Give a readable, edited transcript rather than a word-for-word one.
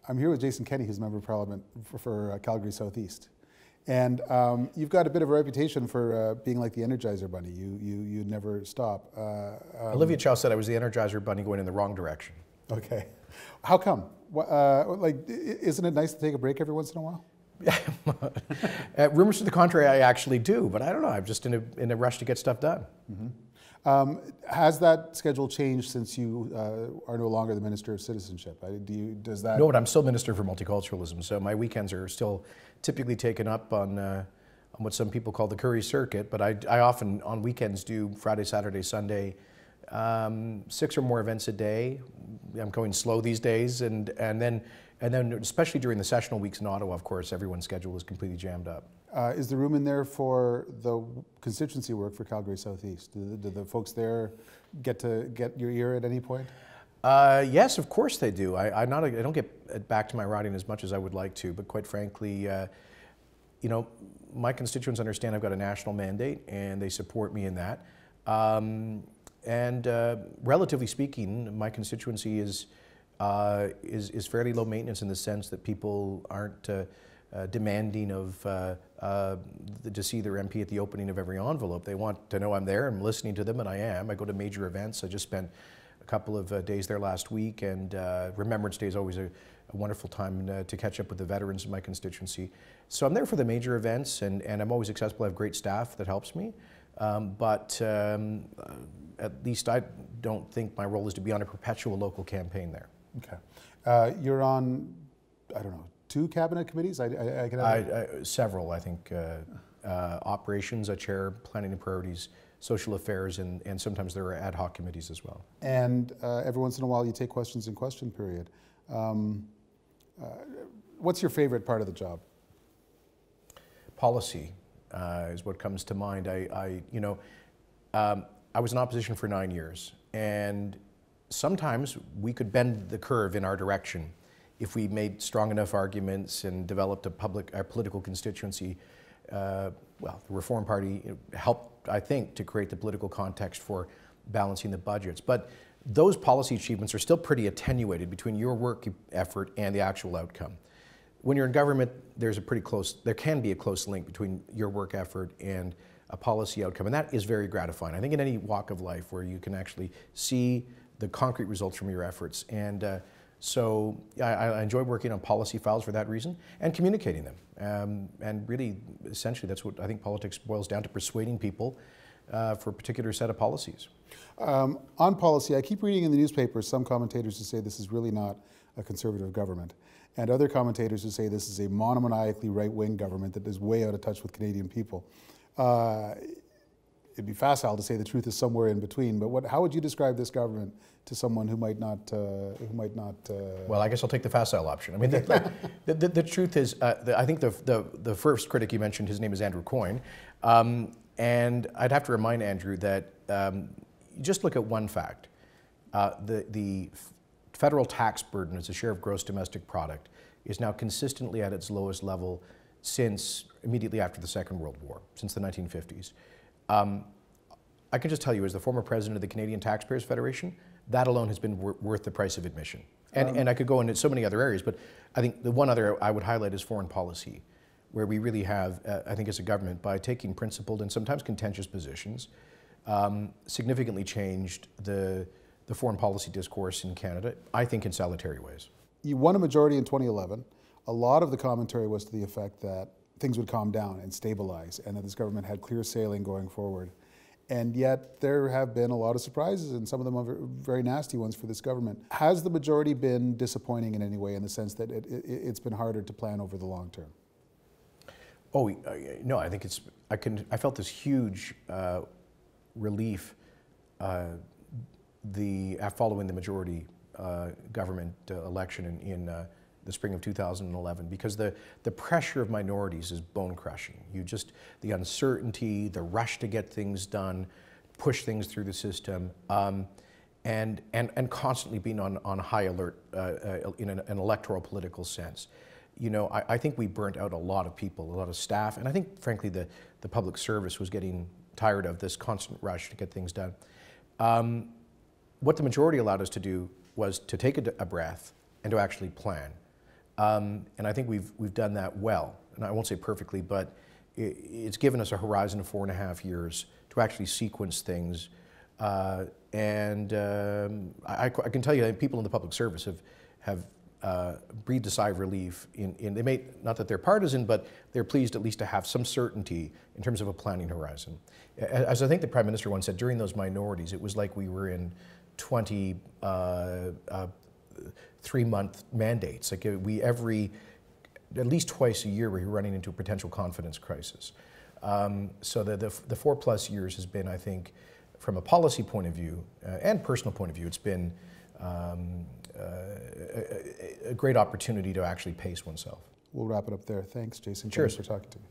I'm here with Jason Kenney, who's a member of Parliament for Calgary Southeast. And you've got a bit of a reputation for being like the Energizer Bunny. You never stop. Olivia Chow said I was the Energizer Bunny going in the wrong direction. Okay. How come? Isn't it nice to take a break every once in a while? Rumors to the contrary, I actually do, but I don't know. I'm just in a rush to get stuff done. Mm-hmm. Has that schedule changed since you are no longer the Minister of Citizenship? Does that? No, but I'm still Minister for Multiculturalism, so my weekends are still typically taken up on what some people call the Curry Circuit, but I often on weekends do Friday, Saturday, Sunday, 6 or more events a day. I'm going slow these days, and then especially during the sessional weeks in Ottawa, of course, everyone's schedule is completely jammed up. Is there room in there for the constituency work for Calgary Southeast? Do the folks there get to get your ear at any point? Yes, of course they do. I don't get back to my riding as much as I would like to, but quite frankly, you know, my constituents understand I've got a national mandate and they support me in that. Relatively speaking, my constituency is fairly low maintenance in the sense that people aren't demanding to see their MP at the opening of every envelope. They want to know I'm there, I'm listening to them, and I am. I go to major events. I just spent a couple of days there last week, and Remembrance Day is always a wonderful time to catch up with the veterans in my constituency. So I'm there for the major events, and I'm always accessible. I have great staff that helps me, but at least I don't think my role is to be on a perpetual local campaign there. Okay. You're on, I don't know, 2 cabinet committees? Several, I think. Operations, I chair, planning and priorities, social affairs, and sometimes there are ad hoc committees as well. And every once in a while you take questions in question period. What's your favorite part of the job? Policy is what comes to mind. I was in opposition for 9 years, and sometimes we could bend the curve in our direction if we made strong enough arguments and developed a political constituency. Well, the Reform Party helped, I think, to create the political context for balancing the budgets. But those policy achievements are still pretty attenuated between your work effort and the actual outcome. When you're in government, there can be a close link between your work effort and a policy outcome, and that is very gratifying. I think in any walk of life where you can actually see the concrete results from your efforts. And so I enjoy working on policy files for that reason and communicating them. And really, essentially, that's what I think politics boils down to, persuading people for a particular set of policies. On policy, I keep reading in the newspapers some commentators who say this is really not a Conservative government, and other commentators who say this is a monomaniacally right-wing government that is way out of touch with Canadian people. It'd be facile to say the truth is somewhere in between, but how would you describe this government to someone who might not? Well, I guess I'll take the facile option. I mean, the truth is, I think the first critic you mentioned, his name is Andrew Coyne, and I'd have to remind Andrew that just look at one fact: the federal tax burden as a share of gross domestic product is now consistently at its lowest level since immediately after the Second World War, since the 1950s. I can just tell you, as the former president of the Canadian Taxpayers Federation, that alone has been worth the price of admission. And I could go into so many other areas, but I think the one other I would highlight is foreign policy, where we really have, I think as a government, by taking principled and sometimes contentious positions, significantly changed the foreign policy discourse in Canada, I think in salutary ways. You won a majority in 2011. A lot of the commentary was to the effect that things would calm down and stabilize, and that this government had clear sailing going forward. And yet there have been a lot of surprises, and some of them are very nasty ones for this government. Has the majority been disappointing in any way, in the sense that it's been harder to plan over the long term? Oh, no, I think I felt this huge relief following the majority government election in the spring of 2011, because the pressure of minorities is bone crushing. The uncertainty, the rush to get things done, push things through the system, and constantly being on high alert in an electoral political sense. You know, I think we burnt out a lot of people, a lot of staff, and I think, frankly, the public service was getting tired of this constant rush to get things done. What the majority allowed us to do was to take a breath and to actually plan. And I think we've done that well. And I won't say perfectly, but it's given us a horizon of 4.5 years to actually sequence things. I can tell you that people in the public service have breathed a sigh of relief. They may, not that they're partisan, but they're pleased at least to have some certainty in terms of a planning horizon. As I think the Prime Minister once said, during those minorities, it was like we were in 20 3-month mandates. Like at least twice a year, we're running into a potential confidence crisis. So the 4+ years has been, I think, from a policy point of view and personal point of view, it's been a great opportunity to actually pace oneself. We'll wrap it up there. Thanks, Jason. Cheers. Thanks for talking to me.